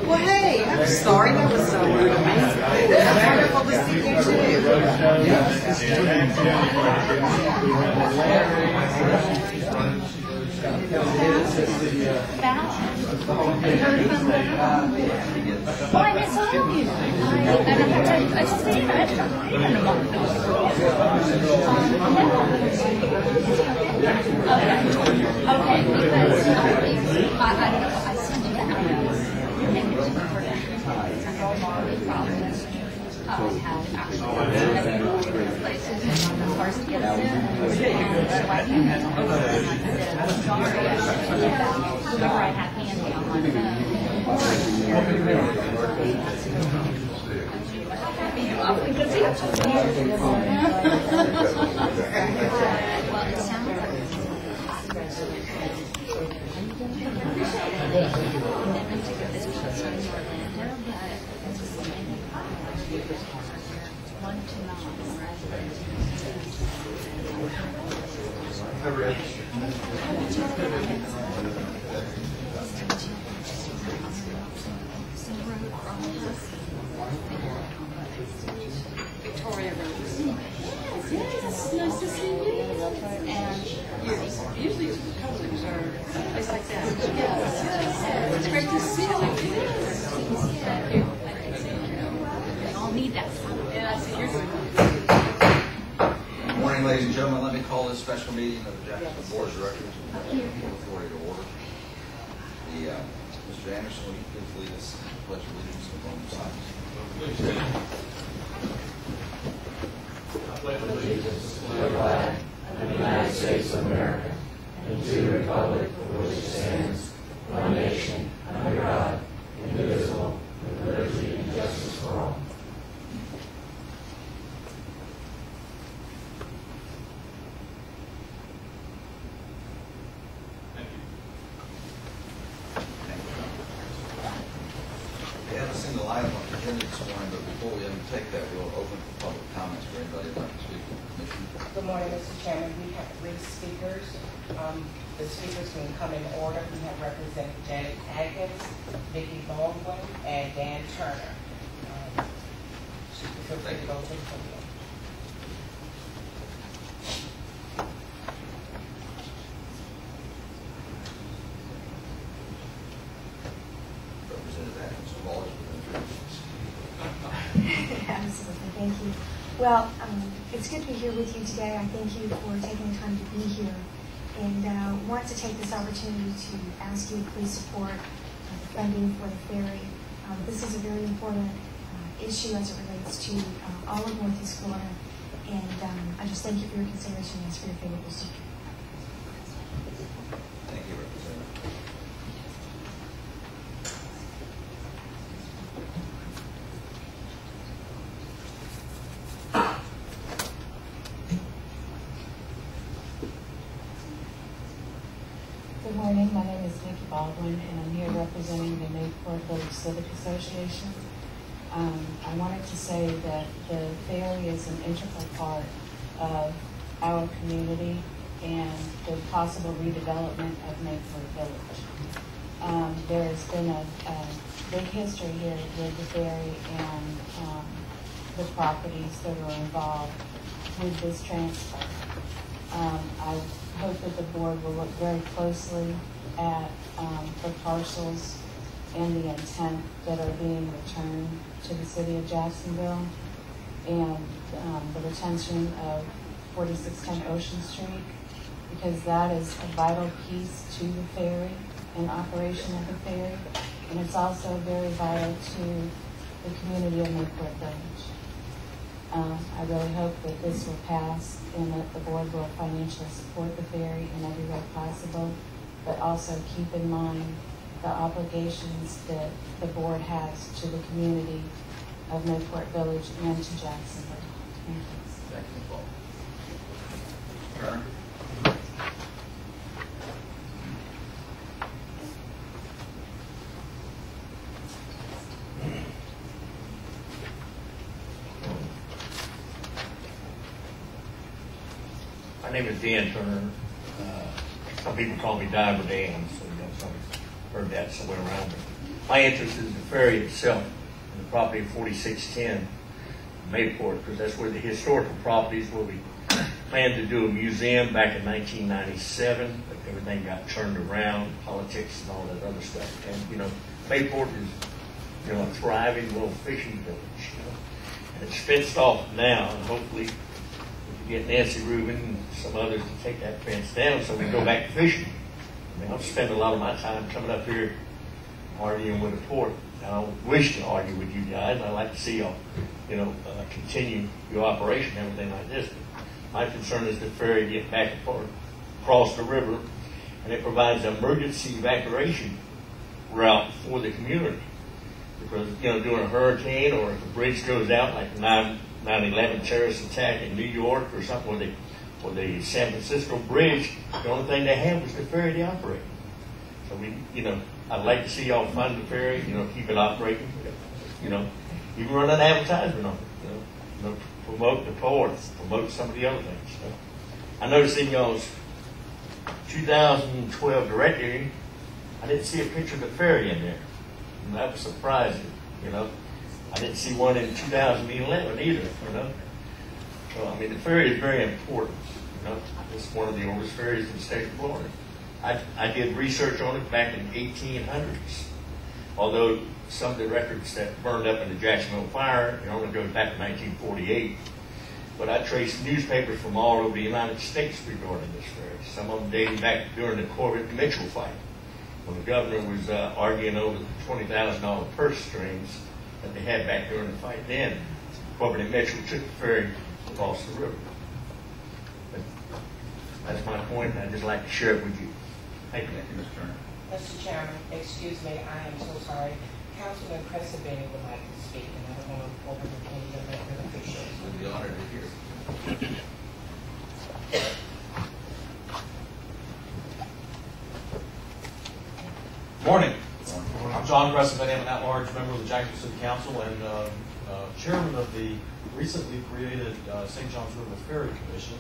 Well, hey, I'm sorry. That was so rude of me. It's wonderful to see you, too. Well, I miss all of you. I stayed in a month. Okay, because I don't know. I sent you that. Had actually places as far as to get in. Whenever I had Andy on my Victoria Rose. Yes, nice to see you. And usually colors are place like that. Yes, yes. It's great to see you. Thank you. They all need that. Yeah, I see you're good. Good morning, ladies and gentlemen. Let me call this special meeting of the Jaxport Board of Directors to order. Mr. Anderson, will you please lead us in the pledge of allegiance to the moment of silence? I pledge allegiance to the flag of the United States of America and to the republic for which it stands, one nation, under God, indivisible, with liberty and justice for all. We have a single item on the agenda this morning, but before we undertake that, we'll open for public comments for anybody who'd like to speak to the commission. Good morning, Mr. Chairman. We have 3 speakers. The speakers can come in order. We have Representative Janet Atkins, Vicki Baldwin, and Dan Turner. Feel free to go to the podium. Representative Atkins, of all within 3 minutes. Absolutely. Okay, thank you. Well, it's good to be here with you today. I thank you for taking the time to be here, and want to take this opportunity to ask you to please support the funding for the ferry. This is a very important issue as it relates to all of Northeast Florida, and I just thank you for your consideration and ask for your favorable support. Thank you, Representative. Good morning. My name is Vicki Baldwin, and I'm here representing the Mayport Village Civic Association. I wanted to say that the ferry is an integral part of our community and the possible redevelopment of Mayport Village. There has been a big history here with the ferry and the properties that are involved with this transfer. I hope that the board will look very closely at the parcels and the intent that are being returned to the city of Jacksonville, and the retention of 4610 Ocean Street, because that is a vital piece to the ferry and operation of the ferry, and it's also very vital to the community of Mayport Village. I really hope that this will pass and that the board will financially support the ferry in every way possible, but also keep in mind the obligations that the board has to the community of Mayport Village and to Jacksonville. Thank you. Thank you, Paul. Turner? My name is Dan Turner. Some people call me Diver Dan, so you know, somebody's heard that somewhere around me. My interest is the ferry itself and the property of 4610 Mayport, because that's where the historical properties where we planned to do a museum back in 1997, but everything got turned around, politics and all that other stuff. And you know, Mayport is, you know, a thriving little fishing village, you know, and it's fenced off now, and hopefully get Nancy Rubin and some others to take that fence down so we can go back to fishing. I mean, I've spent a lot of my time coming up here arguing with the port. I don't wish to argue with you guys. I like to see y'all, you know, continue your operation and everything like this. But my concern is the ferry get back and forth across the river, and it provides an emergency evacuation route for the community. Because, you know, during a hurricane or if a bridge goes out like 9/11 terrorist attack in New York or something, or the San Francisco bridge, the only thing they had was the ferry to operate. So we, you know, I'd like to see y'all fund the ferry, you know, keep it operating, you know, even run an advertisement on it, you know, promote the port, promote some of the other things. So I noticed in y'all's 2012 directory, I didn't see a picture of the ferry in there, and that was surprising, you know. I didn't see one in 2011 either, you know. So, I mean, the ferry is very important, you know. It's one of the oldest ferries in the state of Florida. I did research on it back in the 1800s, although some of the records that burned up in the Jacksonville fire, it only goes back to 1948. But I traced newspapers from all over the United States regarding this ferry, some of them dating back during the Corbett-Mitchell fight, when the governor was arguing over the $20,000 purse strings that they had back during the fight then. Corbett and Mitchell took the ferry across the river. But that's my point, and I'd just like to share it with you. Thank you. Thank you, Mr. Turner. Mr. Chairman, excuse me, I am so sorry. Councilman Crescibeni would like to speak, and I don't want to overlook any of that. I really appreciate it. We'd be honored to hear. Morning. I'm John Crescibeni. I'm an at-large member of the Jacksonville City Council and chairman of the recently created St. Johns River Ferry Commission.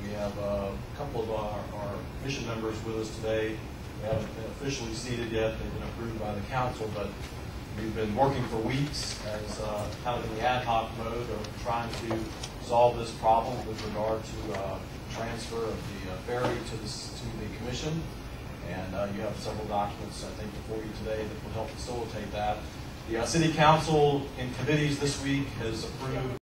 We have a couple of our commission members with us today. They haven't been officially seated yet. They've been approved by the council, but we've been working for weeks as kind of in the ad hoc mode of trying to solve this problem with regard to transfer of the ferry to the commission. And you have several documents, I think, before you today that will help facilitate that. The City Council in committees this week has approved